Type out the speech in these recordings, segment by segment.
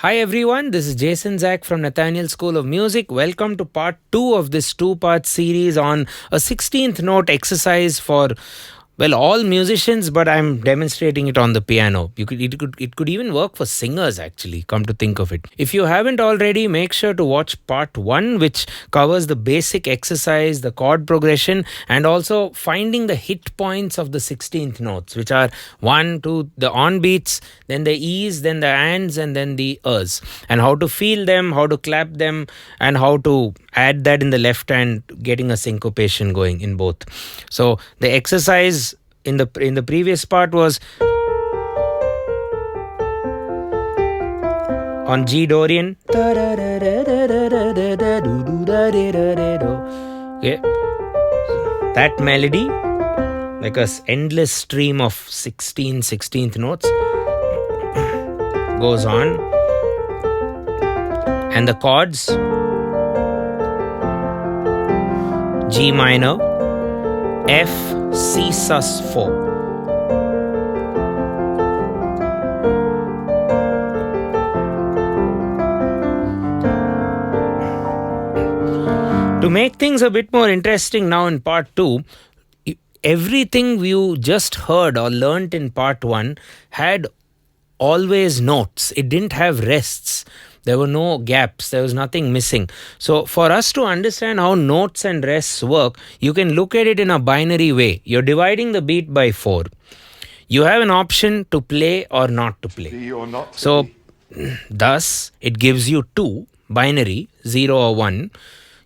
Hi everyone, this is Jason Zach from Nathaniel School of Music. Welcome to part 2 of this two-part series on a 16th note exercise for all musicians, but I'm demonstrating it on the piano. It could even work for singers actually, come to think of it. If you haven't already, make sure to watch part 1, which covers the basic exercise, the chord progression, and also finding the hit points of the 16th notes, which are 1, 2, the on beats, then the E's, then the ands, and then the Ers, and how to feel them, how to clap them, and how to add that in the left hand, getting a syncopation going in both. So the exercise in the previous part was on G Dorian. Okay. That melody, like a endless stream of 16th notes, goes on, and the chords: G minor, F, C sus 4. To make things a bit more interesting now in part 2, everything you just heard or learnt in part 1 had always notes. It didn't have rests. There were no gaps. There was nothing missing. So for us to understand how notes and rests work, you can look at it in a binary way. You're dividing the beat by 4. You have an option to play or not to play. Be or not to So be. thus it gives you 2 binary, 0 or 1,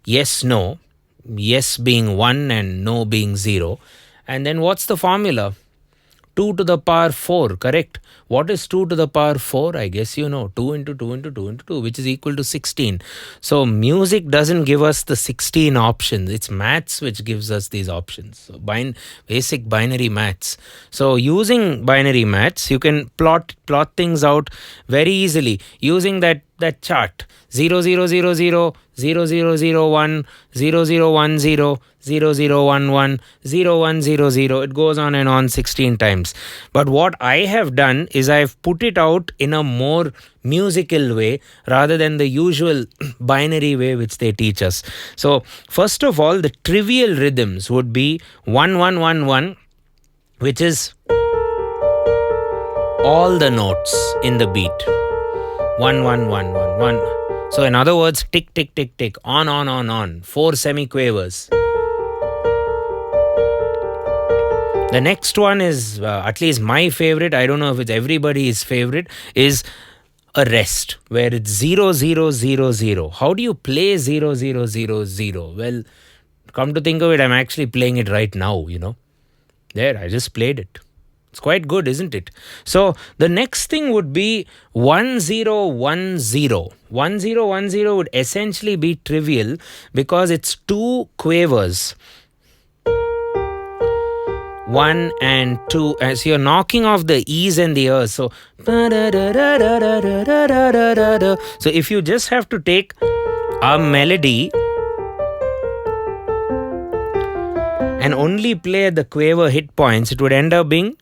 yes, no, yes being 1 and no being 0. And then what's the formula? 2 to the power 4, correct? What is 2 to the power 4? I guess you know. 2 into 2 into 2 into 2, which is equal to 16. So music doesn't give us the 16 options. It's maths which gives us these options. So basic binary maths. So using binary maths, you can plot things out very easily using that chart. 0 0 0 0 0 0 0 1 0 0 1 0 0 0 1 1 0 1 0 0. It goes on and on 16 times. But what I have done is I've put it out in a more musical way rather than the usual binary way which they teach us. So first of all, the trivial rhythms would be 1 1 1 1, which is all the notes in the beat. 1 1 1 1 1. So in other words, tick tick tick tick, on 4 semiquavers. The next one is at least my favorite. I don't know if it's everybody's favorite. Is a rest where it's 0 0 0 0. How do you play 0 0 0 0? Well, come to think of it, I'm actually playing it right now. There, I just played it. It's quite good, isn't it? So the next thing would be 1 0 1 0. 1 0 1 0 would essentially be trivial because it's 2 quavers. 1 and 2, as you're knocking off the E's and the R's. So if you just have to take a melody and only play the quaver hit points, it would end up being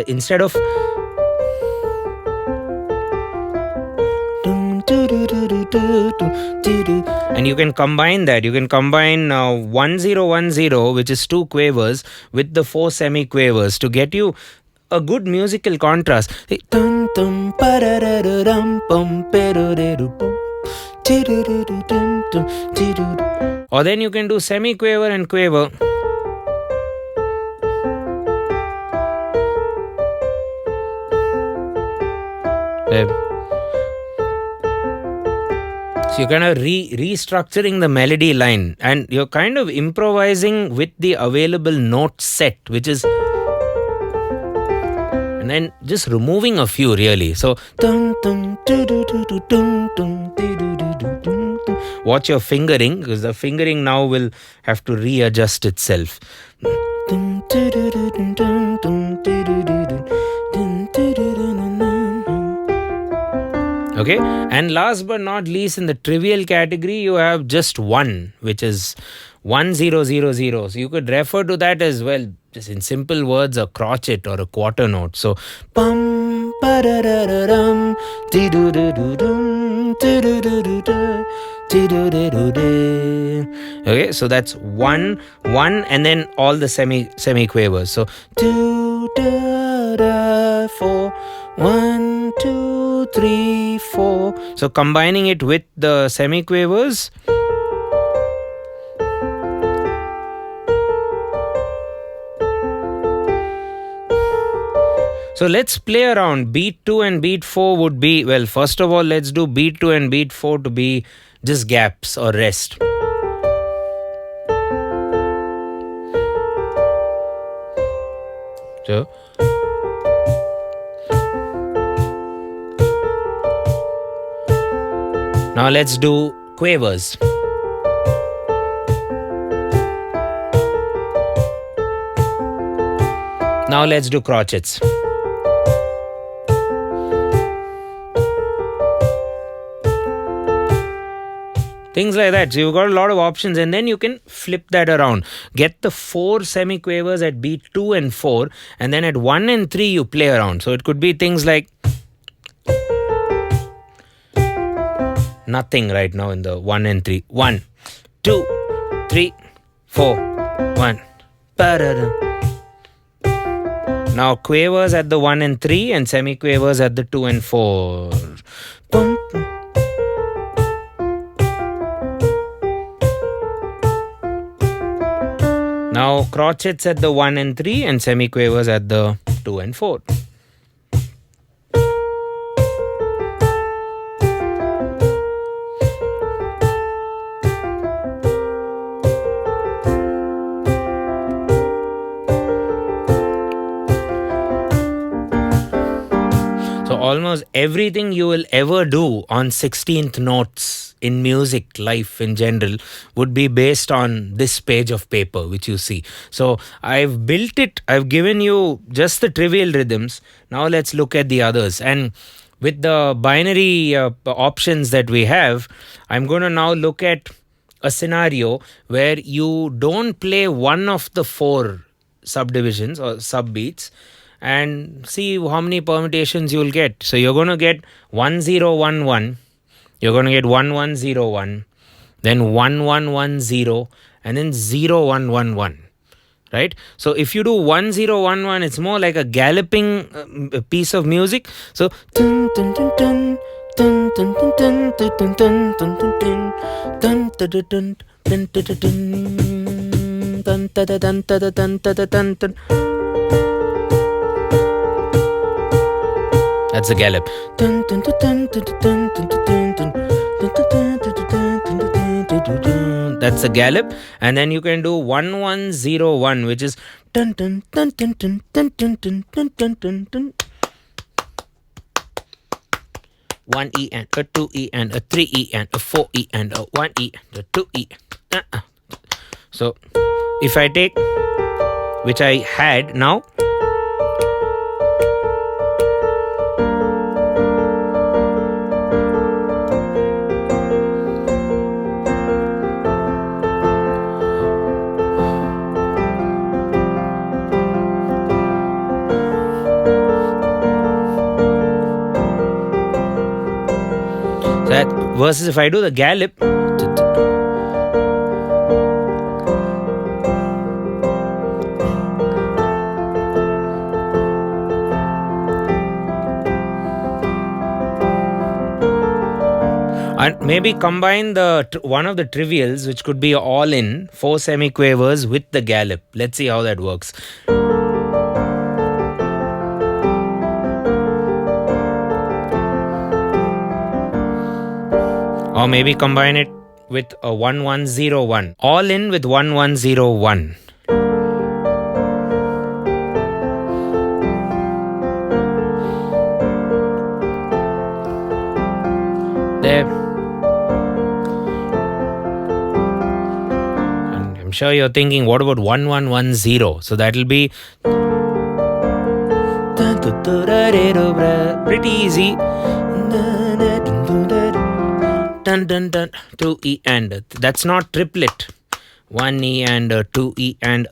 instead of and you can combine that. You can combine 1 0 1 0, which is 2 quavers, with the 4 semiquavers to get you a good musical contrast. Or then you can do semiquaver and quaver. So you're kind of restructuring the melody line, and you're kind of improvising with the available note set, which is, and then just removing a few really. So watch your fingering, because the fingering now will have to readjust itself. Okay, and last but not least, in the trivial category, you have just one, which is 1000. So you could refer to that as well, just in simple words, a crotchet or a quarter note. So pum parararam tidudududum tidudududum tidudududum. Okay, so that's one, and then all the semiquavers. So 2 da da 4 1 2 3 4. So combining it with the semiquavers. So let's play around. Beat 2 and beat 4 would be, well, first of all, let's do beat 2 and beat 4 to be just gaps or rest. So now let's do quavers. Now let's do crotchets. Things like that. So you've got a lot of options, and then you can flip that around. Get the 4 semiquavers at beat 2 and 4, and then at 1 and 3 you play around. So it could be things like nothing right now in the 1 and 3. 1 2 3 4 1. Now quavers at the 1 and 3 and semiquavers at the 2 and 4. Boom. Now crotchets at the 1 and 3 and semiquavers at the 2 and 4. So almost everything you will ever do on 16th notes in music, life in general, would be based on this page of paper which you see. So I've built it. I've given you just the trivial rhythms. Now let's look at the others. And with the binary options that we have, I'm going to now look at a scenario where you don't play one of the 4 subdivisions or subbeats, and see how many permutations you'll get. So you're going to get 1011, you're going to get 1101, then 1110, and then 0111. Right? So if you do 1011, it's more like a galloping piece of music. So that's a gallop. That's a gallop. And then you can do 1101, which is 1 E and a 2 E and a 3 E and a 4 E and a 1 E and a 2 E. So if I take, which I had now, that versus if I do the gallop, and maybe combine the one of the trivials, which could be all in 4 semiquavers with the gallop. Let's see how that works. Or maybe combine it with a 1101. All in with 1101. There. And I'm sure you're thinking, what about 1110? So that'll be pretty easy. dun dun dun, 2 E and that's not triplet. 1 E and 2 E and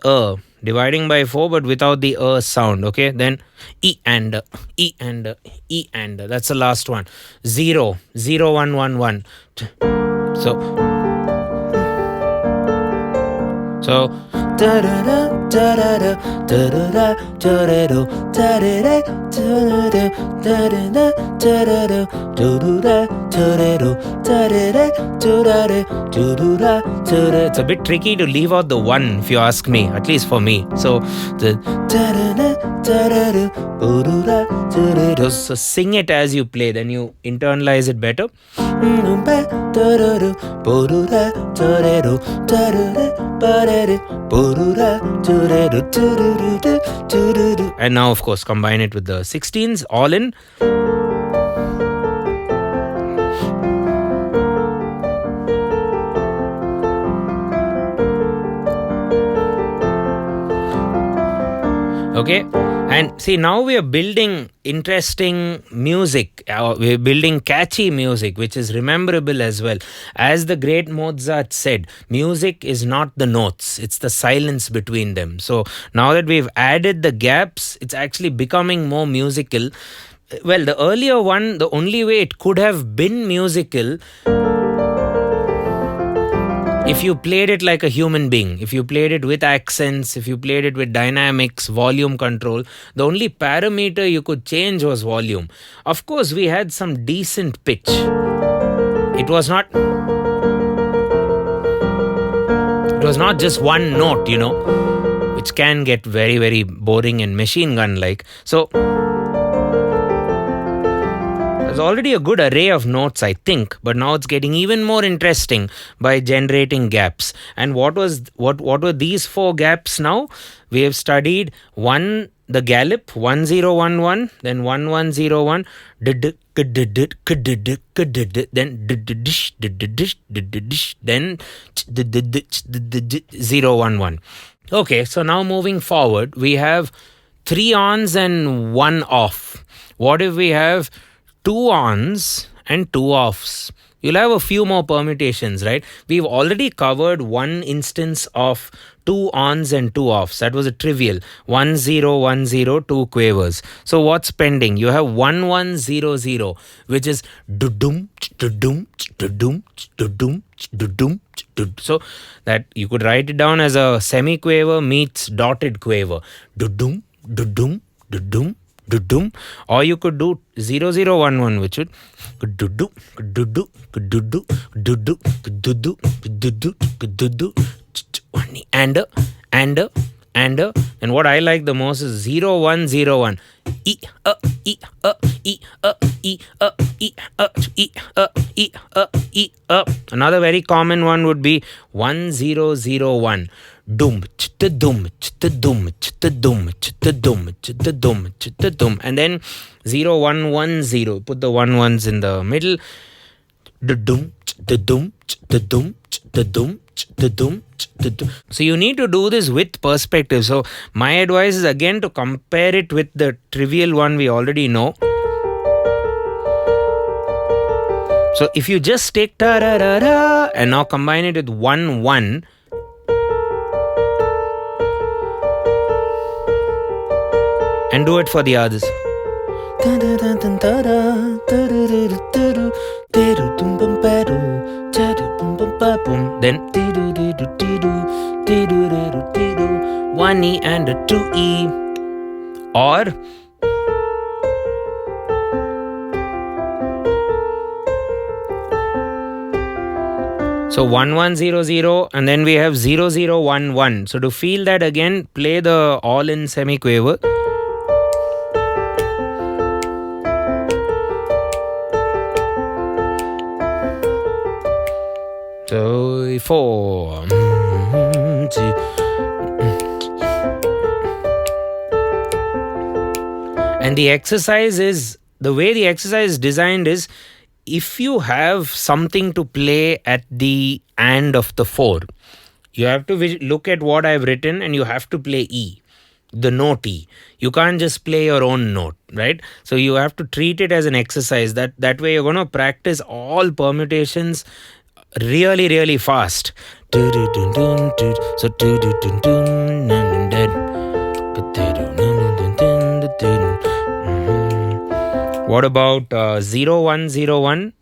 dividing by 4 but without the sound. Okay, then E and E and E and that's the last one. 0 0 1 1 1. So da da da da da da da da da da it's a bit tricky to leave out the 1 if you ask me, at least for me. So so sing it as you play, then you internalize it better. And now of course combine it with the 16s all in. Okay, and see, now we are building interesting music. We're building catchy music, which is rememberable as well. As the great Mozart said, music is not the notes, it's the silence between them. So now that we've added the gaps, it's actually becoming more musical. Well, the earlier one, the only way it could have been musical, if you played it like a human being, if you played it with accents, if you played it with dynamics, volume control, the only parameter you could change was volume. Of course, we had some decent pitch. It was not just one note, which can get very, very boring and machine gun-like. So there's already a good array of notes, I think, but now it's getting even more interesting by generating gaps. And what were these 4 gaps now? We have studied the gallop 1011, then 1101, then then 011. Okay, so now moving forward, we have 3 ons and 1 off. What if we have 2 ons and 2 offs? You'll have a few more permutations, right? We've already covered one instance of 2 ons and 2 offs. That was a trivial 1010, 2 quavers. So what's pending? You have 1100, which is dudum dudum dudum dudum dudum. So that you could write it down as a semiquaver meets dotted quaver. Dudum dudum dudum dudum, or you could do 0011, which would dudu dudu dudu dudu dudu dudu dudu and what I like the most is 0101. Another very common one would be 1001. Dum dum dum dum dum dum, and then 0110. Put the 11s in the middle. Dum dum dum dum. So you need to do this with perspective. So my advice is again to compare it with the trivial one we already know. So if you just take ta ra ra ra and now combine it with 1 1, and do it for the others. Then 1 E and a 2 E, or so 1100, and then we have 0011. So to feel that again, play the all in semiquaver. So 4. And the exercise is, the way the exercise is designed is, if you have something to play at the end of the 4, you have to look at what I've written and you have to play E. the notee. You can't just play your own note, right? So you have to treat it as an exercise. That way you're going to practice all permutations really, really fast. So what about 0101?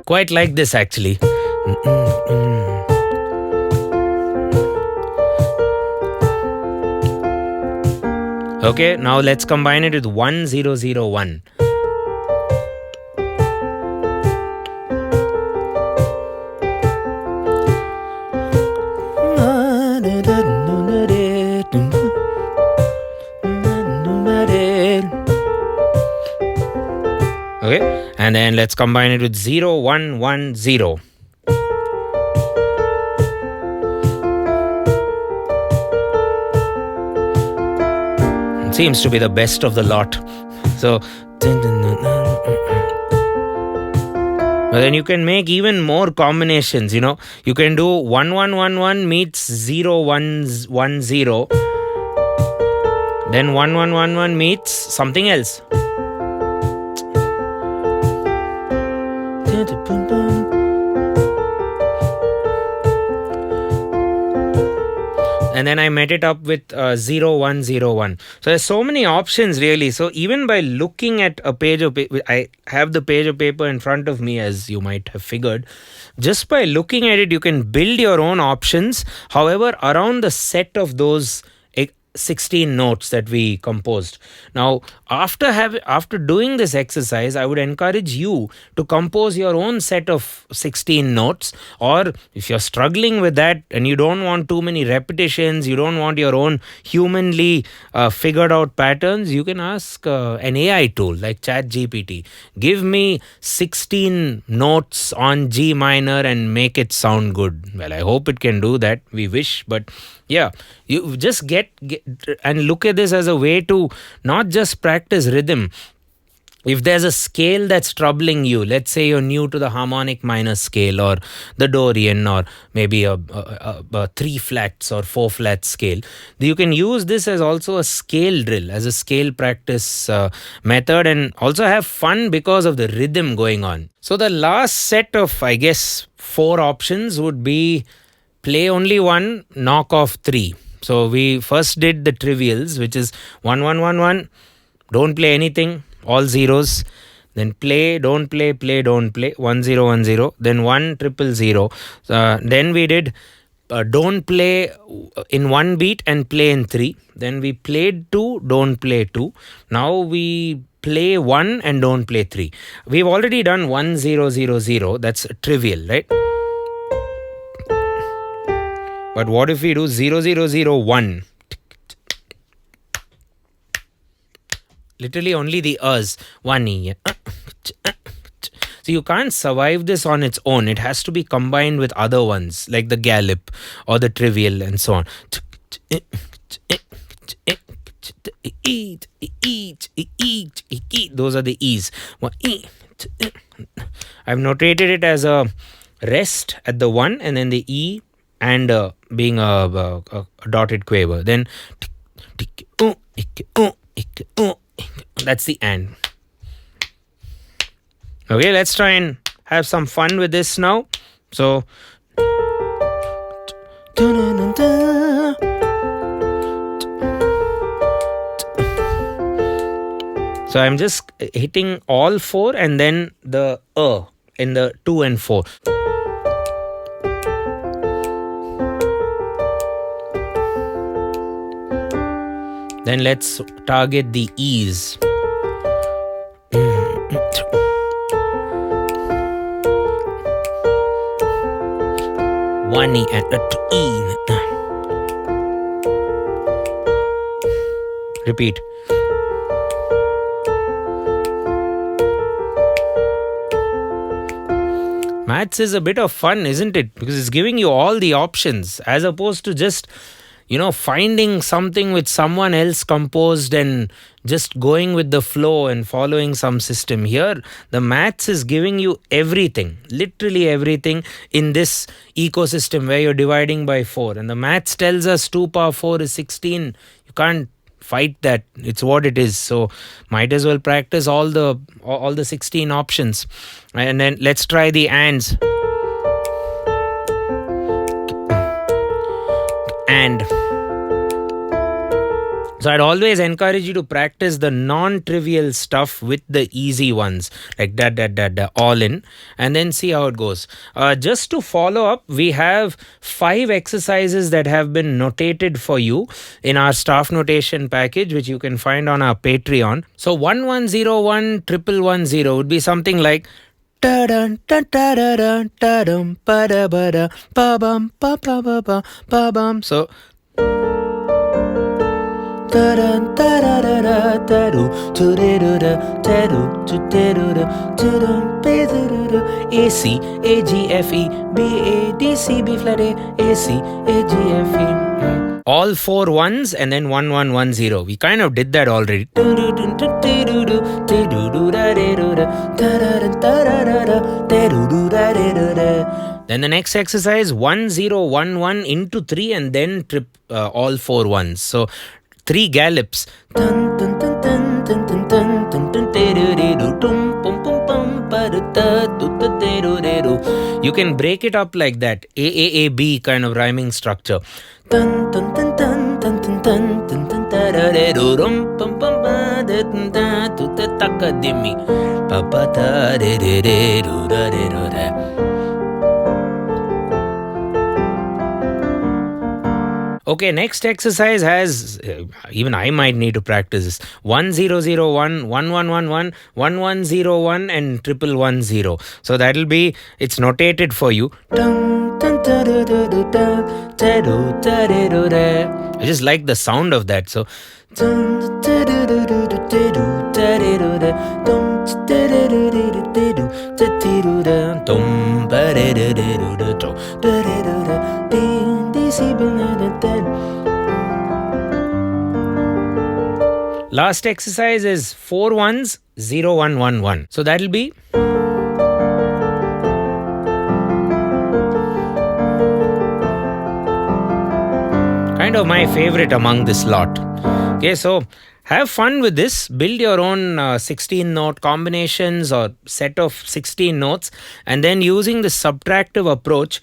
Quite like this actually. Okay, now let's combine it with 1001. Okay, and then let's combine it with 0110. Seems to be the best of the lot. So, but then you can make even more combinations. You can do 1111 meets 0110. Then 1111 meets something else. And then I met it up with 0101. So there's so many options really. So even by looking at a page of paper, I have the page of paper in front of me, as you might have figured. Just by looking at it, you can build your own options. However, around the set of those 16 notes that we composed. Now, after doing this exercise, I would encourage you to compose your own set of 16 notes, or if you're struggling with that and you don't want too many repetitions, you don't want your own humanly figured out patterns, you can ask an AI tool like ChatGPT. Give me 16 notes on G minor and make it sound good. Well, I hope it can do that. We wish, but yeah, you just get and look at this as a way to not just practice rhythm. If there's a scale that's troubling you, let's say you're new to the harmonic minor scale or the Dorian, or maybe a 3 flats or 4 flats scale, you can use this as also a scale drill, as a scale practice method, and also have fun because of the rhythm going on. So the last set of, I guess, 4 options would be play only one, knock off 3. So we first did the trivials, which is 1111, don't play anything, all zeros. Then play, don't play, play, don't play, 1010. Then 1000. Then we did don't play in 1 beat and play in 3. Then we played 2, don't play 2. Now we play 1 and don't play 3. We've already done 1000. That's trivial, right? But what if we do 0001? Literally only the us. 1 E. So you can't survive this on its own. It has to be combined with other ones like the gallop or the trivial and so on. Those are the E's. I've notated it as a rest at the 1 and then the E and being a dotted quaver. Then that's the and. Okay, let's try and have some fun with this now. So I'm just hitting all 4 and then the in the 2 and 4. Then let's target the E's. One E and a 2 E. Repeat. Maths is a bit of fun, isn't it? Because it's giving you all the options as opposed to just finding something which someone else composed and just going with the flow and following some system. Here, the maths is giving you everything, literally everything in this ecosystem where you're dividing by 4. And the maths tells us 2 power 4 is 16. You can't fight that. It's what it is. So might as well practice all the 16 options. And then let's try the ands. And so I'd always encourage you to practice the non-trivial stuff with the easy ones, like that, all in, and then see how it goes. Just to follow up, we have 5 exercises that have been notated for you in our staff notation package, which you can find on our Patreon. So 1101 1110 would be something like ta-dun ta-da-dun ta-dum pa-da-ba-da pa-bum pa-pa-ba-ba pa-bum. So ta-dun ta-da-da-da ta-do tu-de-do-da ta-do tu-de-do-da tu-dum pe-de-do-da A C A G F E B A D C B flat A A C A G F E. All 4 ones and then 1110. We kind of did that already. Then the next exercise 1011 into 3 and then trip all 4 ones. So 3 gallops. You can break it up like that. AAAB kind of rhyming structure. Okay, next exercise has, even I might need to practice this, 1001, 1111, 1101 and 1110. So that'll be, it's notated for you. I just like the sound of that. So last exercise is 4 ones, 0111. So that'll be kind of my favorite among this lot. Okay, so have fun with this. Build your own 16 note combinations or set of 16 notes, and then using the subtractive approach.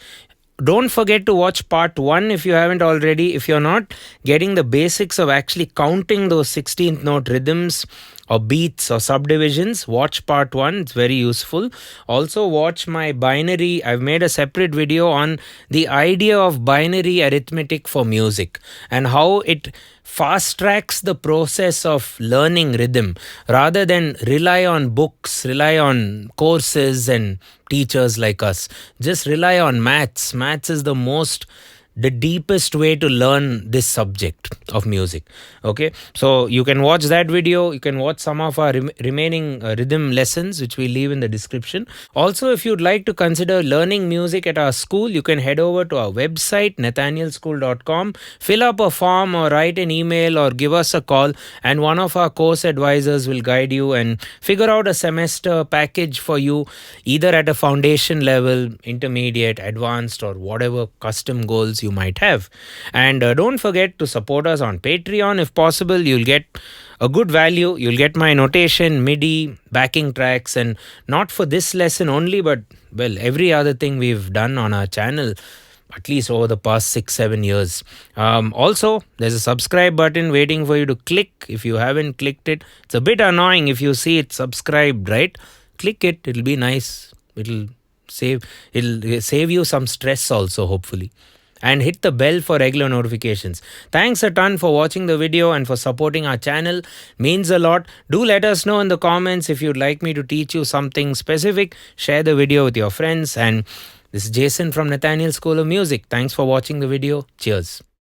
Don't forget to watch part 1 if you haven't already. If you're not getting the basics of actually counting those 16th note rhythms or beats or subdivisions, watch part 1. It's very useful. Also watch my binary. I've made a separate video on the idea of binary arithmetic for music and how it fast tracks the process of learning rhythm rather than rely on books, rely on courses and teachers like us. Just rely on maths. Maths is the deepest way to learn this subject of music. Okay, so you can watch that video. You can watch some of our remaining rhythm lessons, which we leave in the description. Also, if you'd like to consider learning music at our school, you can head over to our website nathanielschool.com, fill up a form or write an email or give us a call, and one of our course advisors will guide you and figure out a semester package for you, either at a foundation level, intermediate, advanced, or whatever custom goals you might have. And don't forget to support us on Patreon. If possible, you'll get a good value. You'll get my notation, MIDI, backing tracks, and not for this lesson only, but well, every other thing we've done on our channel, at least over the past 6-7 years. Also, there's a subscribe button waiting for you to click if you haven't clicked it. It's a bit annoying if you see it subscribed, right? Click it. It'll be nice. It'll save you some stress also, hopefully. And hit the bell for regular notifications. Thanks a ton for watching the video and for supporting our channel. Means a lot. Do let us know in the comments if you'd like me to teach you something specific. Share the video with your friends. And this is Jason from Nathaniel School of Music. Thanks for watching the video. Cheers.